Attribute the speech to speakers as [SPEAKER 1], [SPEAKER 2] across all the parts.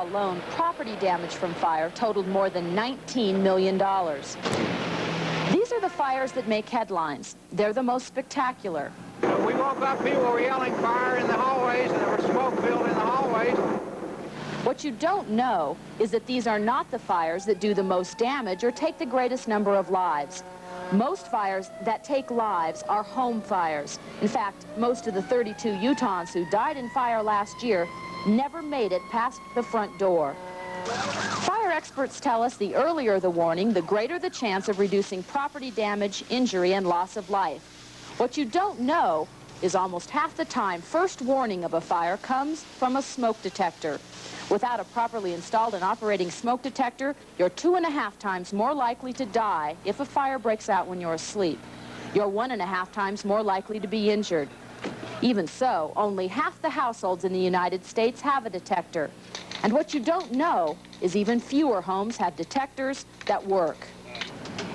[SPEAKER 1] alone, property damage from fire totaled more than $19 million. These are the fires that make headlines. They're the most spectacular.
[SPEAKER 2] We woke up, people were yelling fire in the hallways, and there was smoke filled in the hallways.
[SPEAKER 1] What you don't know is that these are not the fires that do the most damage or take the greatest number of lives. Most fires that take lives are home fires. In fact, most of the 32 Utahns who died in fire last year never made it past the front door. Fire experts tell us the earlier the warning, the greater the chance of reducing property damage, injury, and loss of life. What you don't know is almost half the time first warning of a fire comes from a smoke detector. Without a properly installed and operating smoke detector, you're 2.5 times more likely to die if a fire breaks out when you're asleep. You're 1.5 times more likely to be injured. Even so, only half the households in the United States have a detector. And what you don't know is even fewer homes have detectors that work.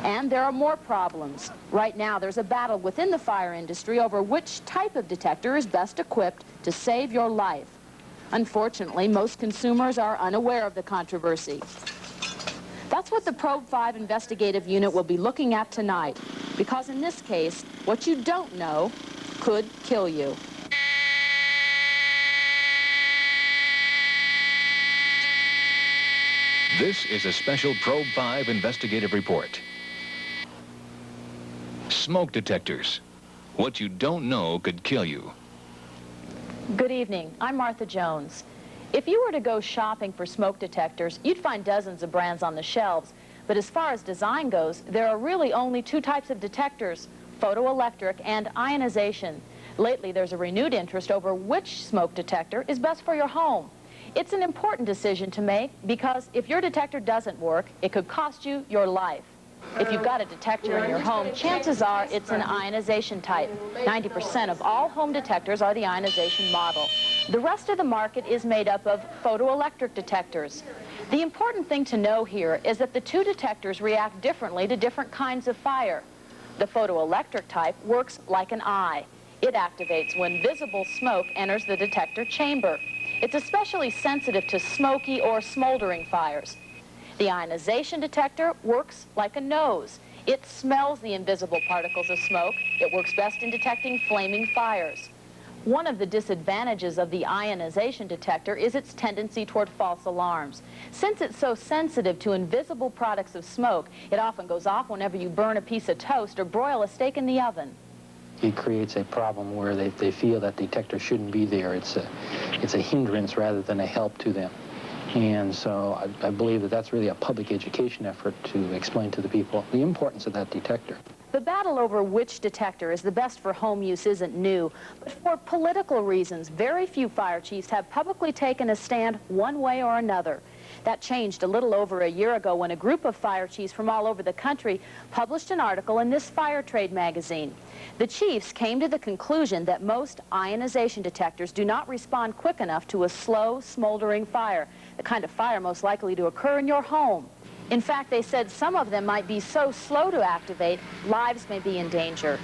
[SPEAKER 1] And there are more problems. Right now, there's a battle within the fire industry over which type of detector is best equipped to save your life. Unfortunately, most consumers are unaware of the controversy. That's what the Probe 5 investigative unit will be looking at tonight, because in this case, what you don't know could kill you.
[SPEAKER 3] This is a special Probe 5 investigative report. Smoke detectors. What you don't know could kill you.
[SPEAKER 1] Good evening. I'm Martha Jones. If you were to go shopping for smoke detectors, you'd find dozens of brands on the shelves. But as far as design goes, there are really only two types of detectors, photoelectric and ionization. Lately, there's a renewed interest over which smoke detector is best for your home. It's an important decision to make because if your detector doesn't work, it could cost you your life. If you've got a detector in your home, chances are it's an ionization type. 90% of all home detectors are the ionization model. The rest of the market is made up of photoelectric detectors. The important thing to know here is that the two detectors react differently to different kinds of fire. The photoelectric type works like an eye. It activates when visible smoke enters the detector chamber. It's especially sensitive to smoky or smoldering fires. The ionization detector works like a nose. It smells the invisible particles of smoke. It works best in detecting flaming fires. One of the disadvantages of the ionization detector is its tendency toward false alarms. Since it's so sensitive to invisible products of smoke, it often goes off whenever you burn a piece of toast or broil a steak in the oven.
[SPEAKER 4] It creates a problem where they feel that the detector shouldn't be there. It's a hindrance rather than a help to them. And so I believe that that's really a public education effort to explain to the people the importance of that detector.
[SPEAKER 1] The battle over which detector is the best for home use isn't new, but for political reasons, very few fire chiefs have publicly taken a stand one way or another. That changed a little over a year ago when a group of fire chiefs from all over the country published an article in this Fire Trade magazine. The chiefs came to the conclusion that most ionization detectors do not respond quick enough to a slow, smoldering fire, the kind of fire most likely to occur in your home. In fact, they said some of them might be so slow to activate, lives may be in danger.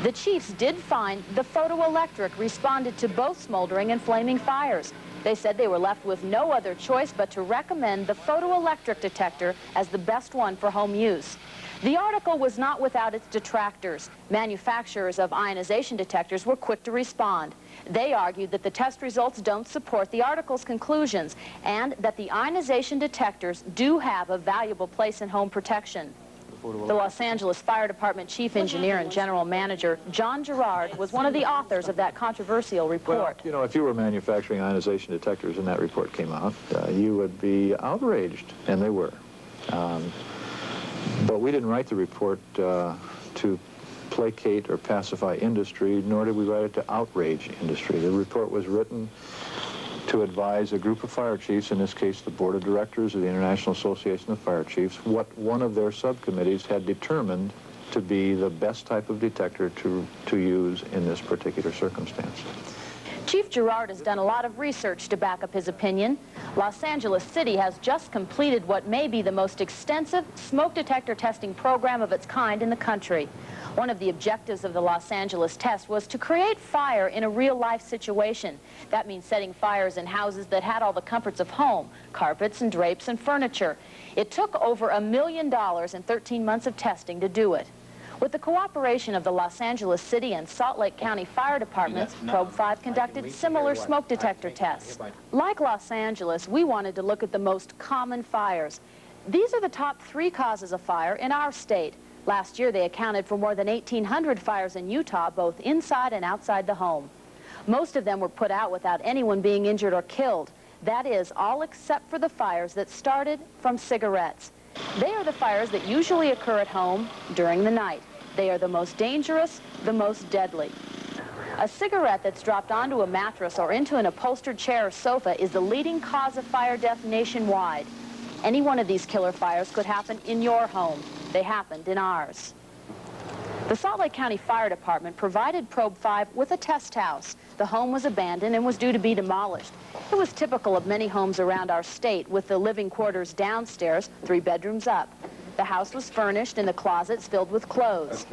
[SPEAKER 1] The chiefs did find the photoelectric responded to both smoldering and flaming fires. They said they were left with no other choice but to recommend the photoelectric detector as the best one for home use. The article was not without its detractors. Manufacturers of ionization detectors were quick to respond. They argued that the test results don't support the article's conclusions and that the ionization detectors do have a valuable place in home protection. The Los Angeles Fire Department Chief Engineer and General Manager, John Gerard, was one of the authors of that controversial report.
[SPEAKER 5] Well, you know, if you were manufacturing ionization detectors and that report came out, you would be outraged, and they were. But we didn't write the report to placate or pacify industry, nor did we write it to outrage industry. The report was written to advise a group of fire chiefs, in this case the board of directors of the International Association of Fire Chiefs, what one of their subcommittees had determined to be the best type of detector to use in this particular circumstance.
[SPEAKER 1] Chief Gerard has done a lot of research to back up his opinion. Los Angeles City has just completed what may be the most extensive smoke detector testing program of its kind in the country. One of the objectives of the Los Angeles test was to create fire in a real-life situation. That means setting fires in houses that had all the comforts of home, carpets and drapes and furniture. It took over $1 million in 13 months of testing to do it. With the cooperation of the Los Angeles City and Salt Lake County Fire Departments, Probe 5 conducted similar smoke detector tests. Like Los Angeles, we wanted to look at the most common fires. These are the top 3 causes of fire in our state. Last year, they accounted for more than 1,800 fires in Utah, both inside and outside the home. Most of them were put out without anyone being injured or killed. That is, all except for the fires that started from cigarettes. They are the fires that usually occur at home during the night. They are the most dangerous, the most deadly. A cigarette that's dropped onto a mattress or into an upholstered chair or sofa is the leading cause of fire death nationwide. Any one of these killer fires could happen in your home. They happened in ours. The Salt Lake County Fire Department provided Probe 5 with a test house. The home was abandoned and was due to be demolished. It was typical of many homes around our state, with the living quarters downstairs, 3 bedrooms up. The house was furnished and the closets filled with clothes.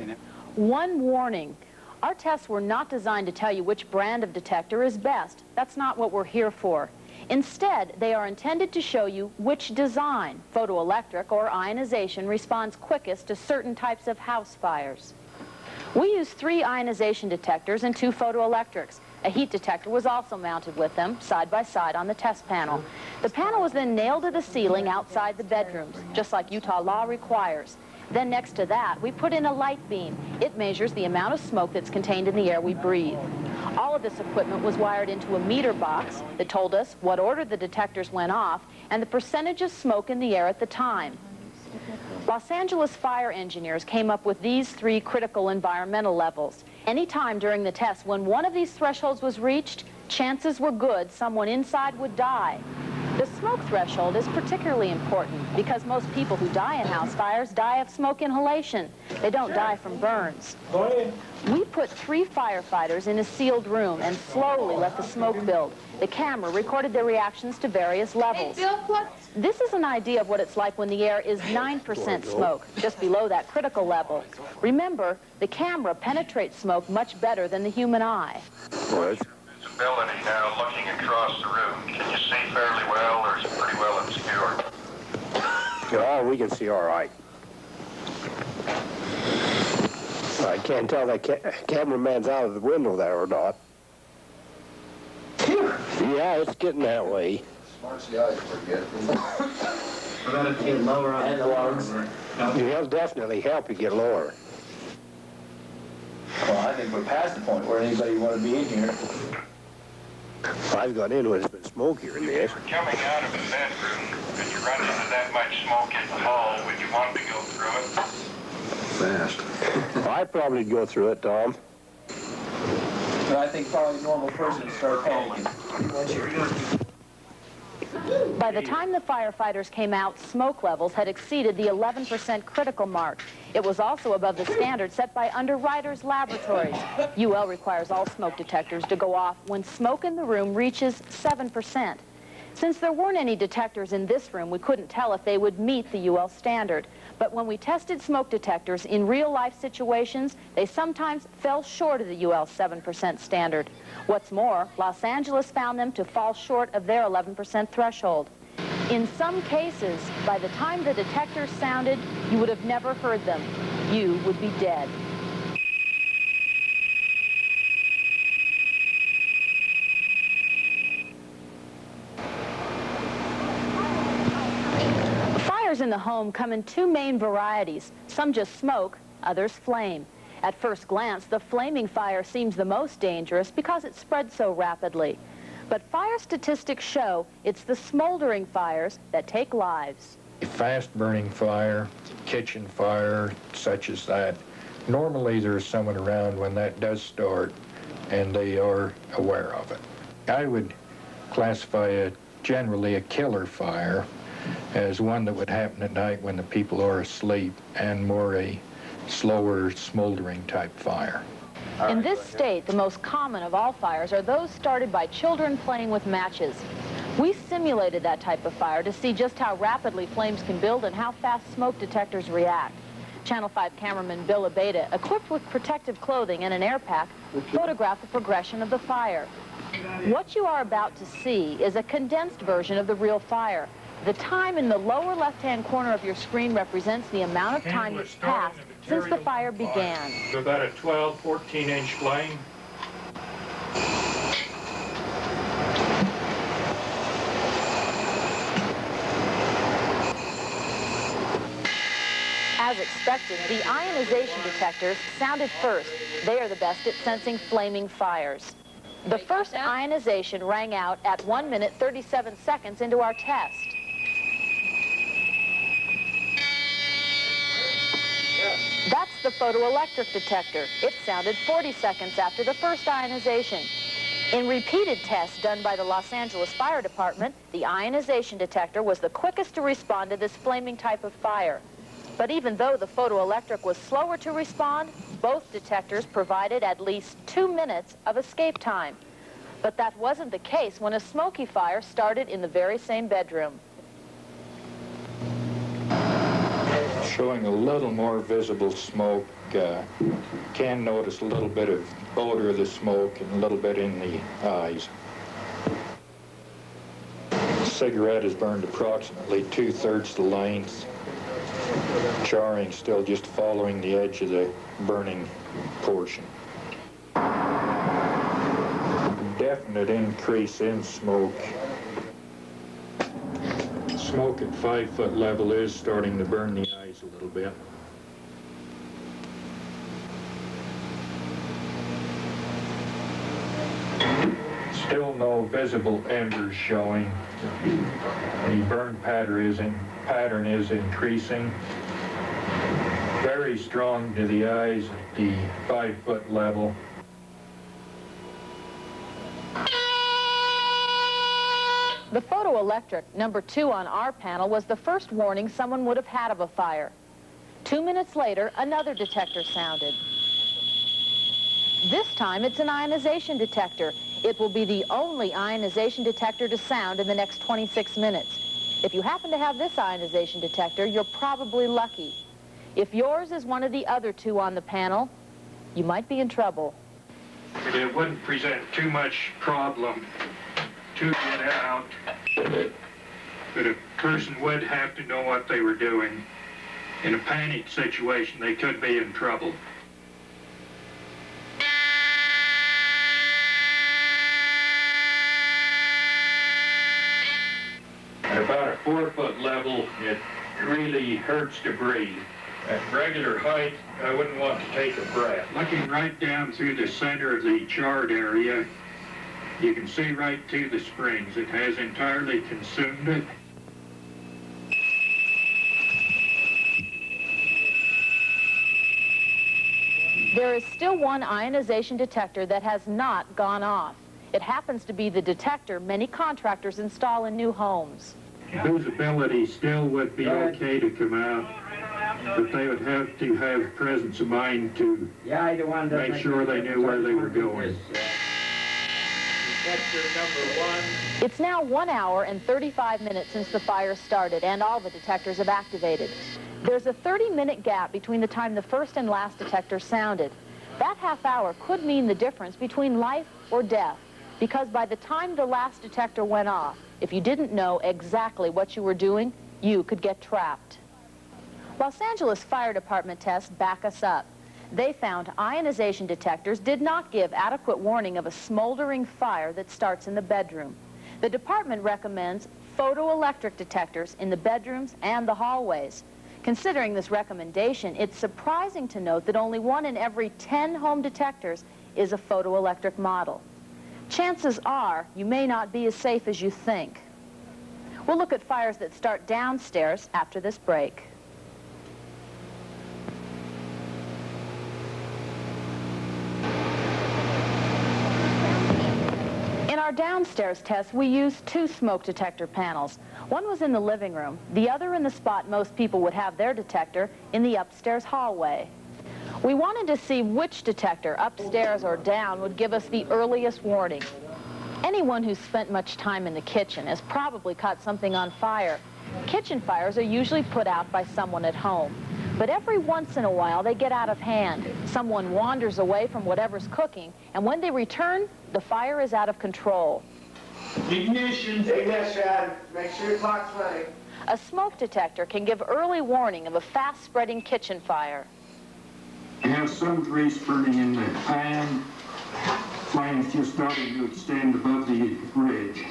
[SPEAKER 1] One warning: our tests were not designed to tell you which brand of detector is best. That's not what we're here for. Instead, they are intended to show you which design, photoelectric or ionization, responds quickest to certain types of house fires. We used 3 ionization detectors and 2 photoelectrics. A heat detector was also mounted with them, side by side on the test panel. The panel was then nailed to the ceiling outside the bedrooms, just like Utah law requires. Then next to that, we put in a light beam. It measures the amount of smoke that's contained in the air we breathe. All of this equipment was wired into a meter box that told us what order the detectors went off and the percentage of smoke in the air at the time. Los Angeles fire engineers came up with these 3 critical environmental levels. Any time during the test when one of these thresholds was reached, chances were good someone inside would die. The smoke threshold is particularly important because most people who die in house fires die of smoke inhalation. They don't die from burns. We put 3 firefighters in a sealed room and slowly let the smoke build. The camera recorded their reactions to various levels. This is an idea of what it's like when the air is 9% smoke, just below that critical level. Remember, the camera penetrates smoke much better than the human eye.
[SPEAKER 6] Visibility now looking across the room. Can you see fairly well, or is it pretty well obscured?
[SPEAKER 7] Oh, we can see all right. I can't tell that cameraman's out of the window there or not. Yeah, it's getting that way.
[SPEAKER 6] Smarts the eyes pretty good.
[SPEAKER 8] We're going to get lower on the lungs.
[SPEAKER 7] It'll definitely help you get lower.
[SPEAKER 8] Well, I think we're past the point where anybody want to be in here.
[SPEAKER 7] I've got in when it's been smokier in this.
[SPEAKER 6] If you're coming out of the bedroom and you run into that much smoke in the hall, would you want to go through it?
[SPEAKER 5] Fast.
[SPEAKER 7] I'd probably go through it, Tom.
[SPEAKER 8] But I think probably a normal person would start panicking.
[SPEAKER 1] By the time the firefighters came out, smoke levels had exceeded the 11% critical mark. It was also above the standard set by Underwriters Laboratories. UL requires all smoke detectors to go off when smoke in the room reaches 7%. Since there weren't any detectors in this room, we couldn't tell if they would meet the UL standard. But when we tested smoke detectors in real-life situations, they sometimes fell short of the UL 7% standard. What's more, Los Angeles found them to fall short of their 11% threshold. In some cases, by the time the detectors sounded, you would have never heard them. You would be dead. Fires in the home come in 2 main varieties. Some just smoke, others flame. At first glance, the flaming fire seems the most dangerous because it spreads so rapidly. But fire statistics show it's the smoldering fires that take lives.
[SPEAKER 9] A fast-burning fire, kitchen fire, such as that, normally there's someone around when that does start, and they are aware of it. I would classify generally a killer fire as one that would happen at night when the people are asleep, and more a slower, smoldering type fire.
[SPEAKER 1] In this state, the most common of all fires are those started by children playing with matches. We simulated that type of fire to see just how rapidly flames can build and how fast smoke detectors react. Channel 5 cameraman Bill Abeda, equipped with protective clothing and an air pack, photographed the progression of the fire. What you are about to see is a condensed version of the real fire. The time in the lower left-hand corner of your screen represents the amount of time that's passed since the fire began.
[SPEAKER 9] About a 12, 14-inch flame.
[SPEAKER 1] As expected, the ionization detectors sounded first. They are the best at sensing flaming fires. The first ionization rang out at 1 minute 37 seconds into our test. That's the photoelectric detector. It sounded 40 seconds after the first ionization. In repeated tests done by the Los Angeles Fire Department, the ionization detector was the quickest to respond to this flaming type of fire. But even though the photoelectric was slower to respond, both detectors provided at least 2 minutes of escape time. But that wasn't the case when a smoky fire started in the very same bedroom.
[SPEAKER 9] Showing a little more visible smoke. Can notice a little bit of odor of the smoke and a little bit in the eyes. The cigarette is burned approximately 2/3 the length. Charring still just following the edge of the burning portion. Definite increase in smoke. Smoke at 5-foot level is starting to burn the eyes a little bit. Still no visible embers showing. The burn pattern is increasing. Very strong to the eyes at the 5-foot level.
[SPEAKER 1] The photoelectric, number 2 on our panel, was the first warning someone would have had of a fire. 2 minutes later, another detector sounded. This time, it's an ionization detector. It will be the only ionization detector to sound in the next 26 minutes. If you happen to have this ionization detector, you're probably lucky. If yours is one of the other 2 on the panel, you might be in trouble.
[SPEAKER 9] It wouldn't present too much problem to get out, but a person would have to know what they were doing. In a panic situation, they could be in trouble. At about a 4-foot level, it really hurts to breathe. At regular height, I wouldn't want to take a breath. Looking right down through the center of the charred area, you can see right to the springs. It has entirely consumed it.
[SPEAKER 1] There is still one ionization detector that has not gone off. It happens to be the detector many contractors install in new homes.
[SPEAKER 9] Visibility still would be okay to come out, but they would have to have presence of mind to make sure they knew where they were going.
[SPEAKER 1] It's now 1 hour and 35 minutes since the fire started, and all the detectors have activated. There's a 30-minute gap between the time the first and last detector sounded. That half hour could mean the difference between life or death, because by the time the last detector went off, if you didn't know exactly what you were doing, you could get trapped. Los Angeles Fire Department tests back us up. They found ionization detectors did not give adequate warning of a smoldering fire that starts in the bedroom. The department recommends photoelectric detectors in the bedrooms and the hallways. Considering this recommendation, it's surprising to note that only 1 in every 10 home detectors is a photoelectric model. Chances are you may not be as safe as you think. We'll look at fires that start downstairs after this break. In our downstairs test, we used 2 smoke detector panels. One was in the living room, the other in the spot most people would have their detector, in the upstairs hallway. We wanted to see which detector, upstairs or down, would give us the earliest warning. Anyone who's spent much time in the kitchen has probably caught something on fire. Kitchen fires are usually put out by someone at home. But every once in a while, they get out of hand. Someone wanders away from whatever's cooking, and when they return, the fire is out of control.
[SPEAKER 8] Ignition.
[SPEAKER 7] Ignition. Make sure your clock's running.
[SPEAKER 1] A smoke detector can give early warning of a fast-spreading kitchen fire.
[SPEAKER 10] Have some grease burning in the pan. Flames just starting to extend above the ridge.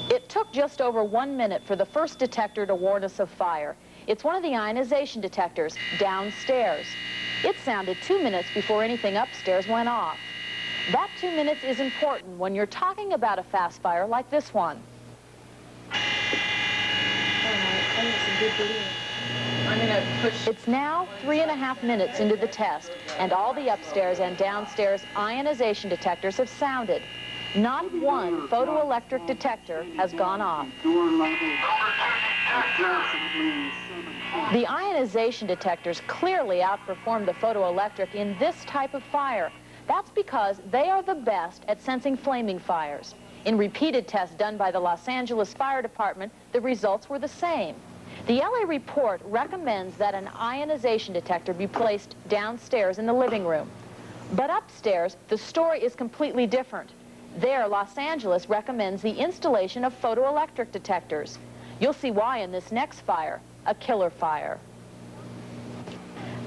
[SPEAKER 1] It took just over 1 minute for the first detector to warn us of fire. It's one of the ionization detectors downstairs. It sounded 2 minutes before anything upstairs went off. That 2 minutes is important when you're talking about a fast fire like this one. It's now 3.5 minutes into the test, and all the upstairs and downstairs ionization detectors have sounded. Not one photoelectric detector has gone off. The ionization detectors clearly outperform the photoelectric in this type of fire. That's because they are the best at sensing flaming fires. In repeated tests done by the Los Angeles Fire Department, the results were the same. The LA report recommends that an ionization detector be placed downstairs in the living room. But upstairs, the story is completely different. There, Los Angeles recommends the installation of photoelectric detectors. You'll see why in this next fire, a killer fire.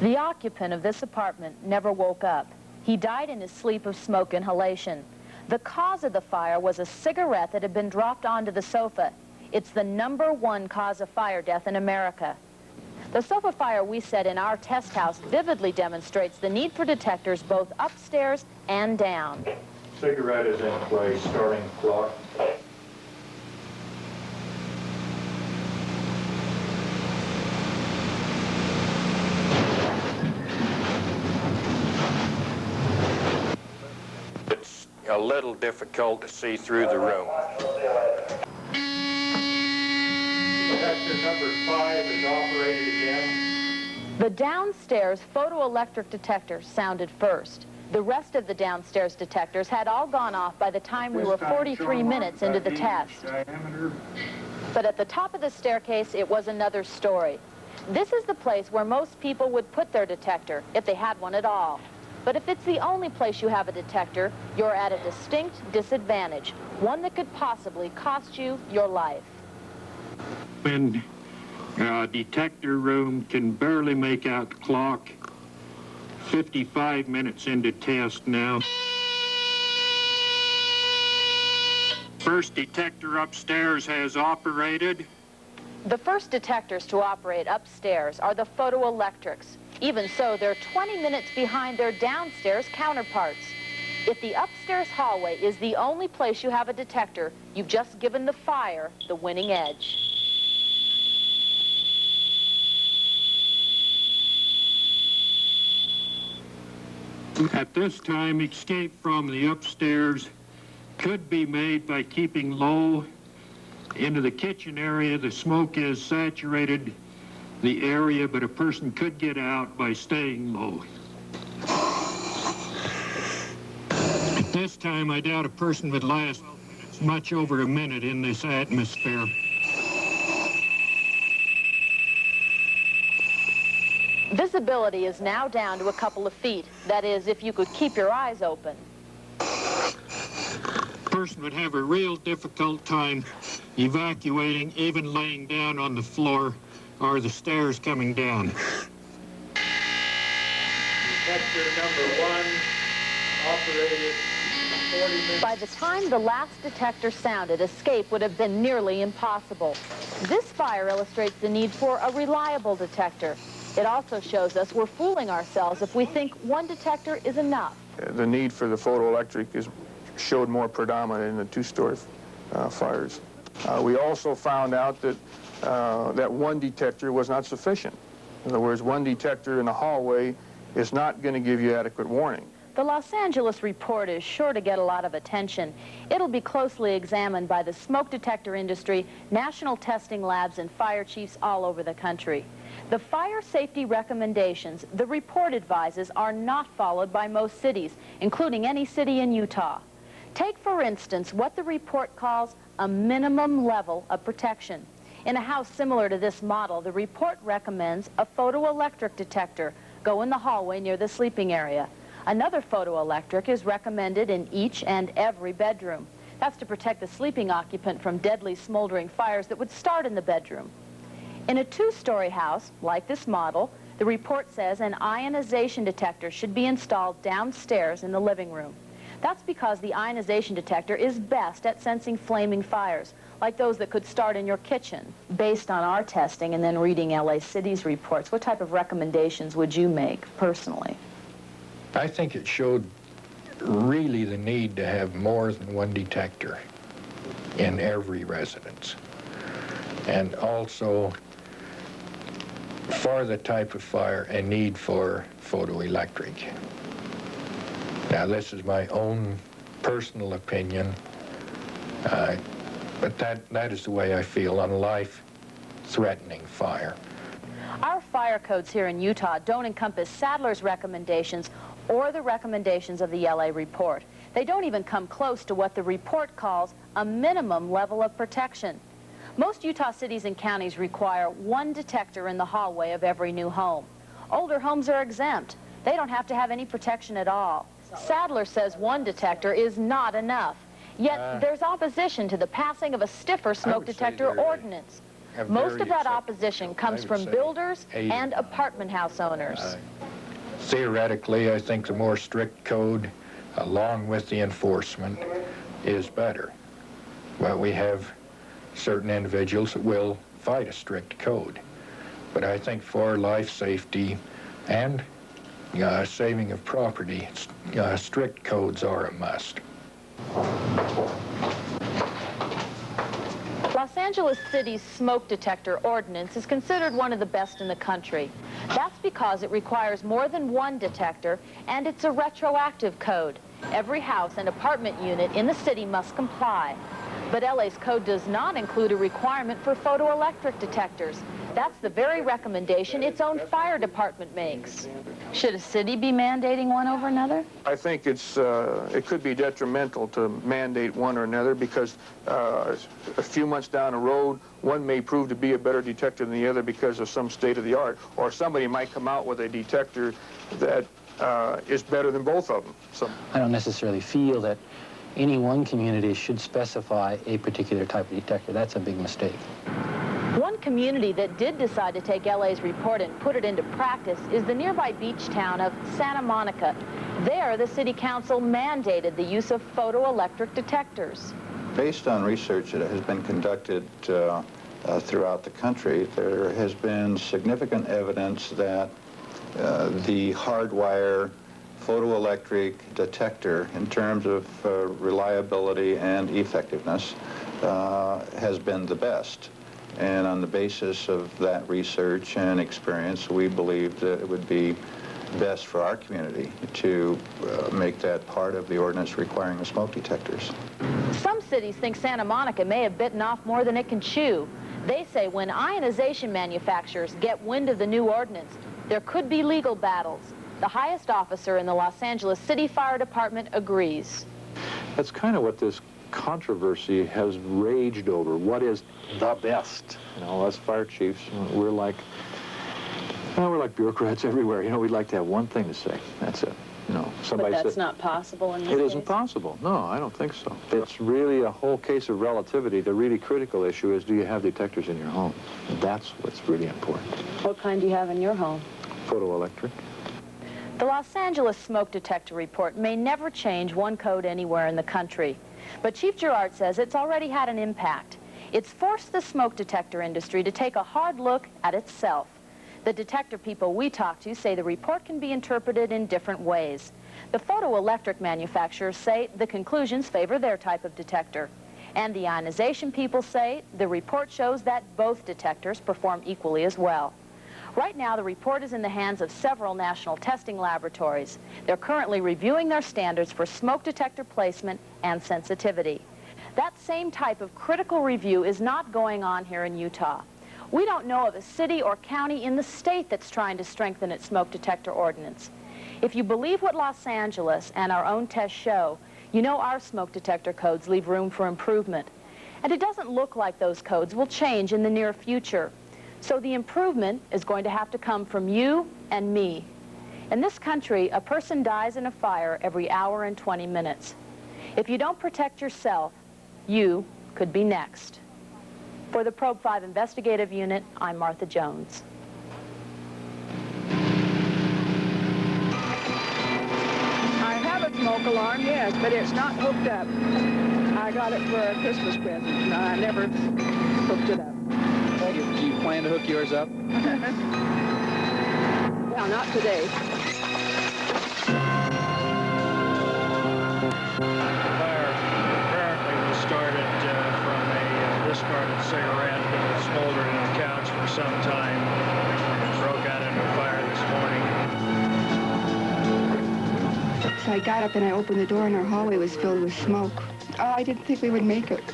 [SPEAKER 1] The occupant of this apartment never woke up. He died in his sleep of smoke inhalation. The cause of the fire was a cigarette that had been dropped onto the sofa. It's the #1 cause of fire death in America. The sofa fire we set in our test house vividly demonstrates the need for detectors both upstairs and down.
[SPEAKER 5] Cigarette is in place, starting clock.
[SPEAKER 9] It's a little difficult to see through the room.
[SPEAKER 5] Detector number 5 is operated again.
[SPEAKER 1] The downstairs photoelectric detector sounded first. The rest of the downstairs detectors had all gone off by the time we were 43 minutes into the test. But at the top of the staircase, it was another story. This is the place where most people would put their detector, if they had one at all. But if it's the only place you have a detector, you're at a distinct disadvantage, one that could possibly cost you your life.
[SPEAKER 10] When a detector room can barely make out the clock, 55 minutes into test now. First detector upstairs has operated.
[SPEAKER 1] The first detectors to operate upstairs are the photoelectrics. Even so, they're 20 minutes behind their downstairs counterparts. If the upstairs hallway is the only place you have a detector, you've just given the fire the winning edge.
[SPEAKER 10] At this time, escape from the upstairs could be made by keeping low into the kitchen area. The smoke has saturated the area, but a person could get out by staying low. At this time, I doubt a person would last much over a minute in this atmosphere.
[SPEAKER 1] Visibility is now down to a couple of feet. That is, if you could keep your eyes open.
[SPEAKER 10] A person would have a real difficult time evacuating, even laying down on the floor or the stairs coming down.
[SPEAKER 5] Detector number 1 operated 40 minutes.
[SPEAKER 1] By the time the last detector sounded, escape would have been nearly impossible. This fire illustrates the need for a reliable detector. It also shows us we're fooling ourselves if we think one detector is enough.
[SPEAKER 11] The need for the photoelectric showed more predominant in the two-story fires. We also found out that that one detector was not sufficient. In other words, one detector in the hallway is not going to give you adequate warning.
[SPEAKER 1] The Los Angeles report is sure to get a lot of attention. It'll be closely examined by the smoke detector industry, national testing labs, and fire chiefs all over the country. The fire safety recommendations the report advises are not followed by most cities, including any city in Utah. Take, for instance, what the report calls a minimum level of protection. In a house similar to this model, the report recommends a photoelectric detector go in the hallway near the sleeping area. Another photoelectric is recommended in each and every bedroom. That's to protect the sleeping occupant from deadly smoldering fires that would start in the bedroom. In a two-story house, like this model, the report says an ionization detector should be installed downstairs in the living room. That's because the ionization detector is best at sensing flaming fires, like those that could start in your kitchen. Based on our testing and then reading LA City's reports, what type of recommendations would you make personally?
[SPEAKER 9] I think it showed really the need to have more than one detector in every residence. And also, for the type of fire, a need for photoelectric. Now, this is my own personal opinion, but that is the way I feel on life-threatening fire.
[SPEAKER 1] Our fire codes here in Utah don't encompass Sadler's recommendations or the recommendations of the LA report. They don't even come close to what the report calls a minimum level of protection. Most Utah cities and counties require one detector in the hallway of every new home. Older homes are exempt. They don't have to have any protection at all. Sadler says one detector is not enough. Yet there's opposition to the passing of a stiffer smoke detector ordinance. Most of that opposition comes from builders and apartment house owners.
[SPEAKER 9] Theoretically, I think the more strict code, along with the enforcement, is better. But we have certain individuals that will fight a strict code. But I think for life safety and saving of property, strict codes are a must.
[SPEAKER 1] Los Angeles City's smoke detector ordinance is considered one of the best in the country. That's because it requires more than one detector, and it's a retroactive code. Every house and apartment unit in the city must comply. But LA's code does not include a requirement for photoelectric detectors. That's the very recommendation its own fire department makes. Should a city be mandating one over another?
[SPEAKER 11] I think it could be detrimental to mandate one or another because a few months down the road, one may prove to be a better detector than the other because of some state of the art, or somebody might come out with a detector that is better than both of them. So
[SPEAKER 4] I don't necessarily feel that any one community should specify a particular type of detector. That's a big mistake.
[SPEAKER 1] One community that did decide to take LA's report and put it into practice is the nearby beach town of Santa Monica. There, the city council mandated the use of photoelectric detectors.
[SPEAKER 5] Based on research that has been conducted throughout the country, there has been significant evidence that the hardwire photoelectric detector, in terms of reliability and effectiveness, has been the best. And on the basis of that research and experience, we believe that it would be best for our community to make that part of the ordinance requiring the smoke detectors.
[SPEAKER 1] Some cities think Santa Monica may have bitten off more than it can chew. They say when ionization manufacturers get wind of the new ordinance, there could be legal battles. The highest officer in the Los Angeles City Fire Department agrees.
[SPEAKER 5] That's kind of what this controversy has raged over. What is the best? You know, us fire chiefs, we're like bureaucrats everywhere. You know, we'd like to have one thing to say. That's it. You know, somebody
[SPEAKER 1] But that's
[SPEAKER 5] said,
[SPEAKER 1] not possible in this
[SPEAKER 5] It
[SPEAKER 1] case?
[SPEAKER 5] isn't possible. No, I don't think so. It's really a whole case of relativity. The really critical issue is, do you have detectors in your home? That's what's really important.
[SPEAKER 1] What kind do you have in your home?
[SPEAKER 5] Photoelectric.
[SPEAKER 1] The Los Angeles smoke detector report may never change one code anywhere in the country. But Chief Girard says it's already had an impact. It's forced the smoke detector industry to take a hard look at itself. The detector people we talk to say the report can be interpreted in different ways. The photoelectric manufacturers say the conclusions favor their type of detector. And the ionization people say the report shows that both detectors perform equally as well. Right now, the report is in the hands of several national testing laboratories. They're currently reviewing their standards for smoke detector placement and sensitivity. That same type of critical review is not going on here in Utah. We don't know of a city or county in the state that's trying to strengthen its smoke detector ordinance. If you believe what Los Angeles and our own tests show, you know our smoke detector codes leave room for improvement. And it doesn't look like those codes will change in the near future. So the improvement is going to have to come from you and me. In this country, a person dies in a fire every hour and 20 minutes. If you don't protect yourself, you could be next. For the Probe 5 Investigative Unit, I'm Martha Jones.
[SPEAKER 12] I have a smoke alarm, yes, but it's not hooked up. I got it for a Christmas present, and I never hooked it up.
[SPEAKER 8] Do you plan to hook yours up?
[SPEAKER 12] Well, not today.
[SPEAKER 10] Started from a discarded cigarette that was smoldering on the couch for some time. Broke out into a fire this morning.
[SPEAKER 13] So I got up and I opened the door and our hallway was filled with smoke. Oh, I didn't think we would make it.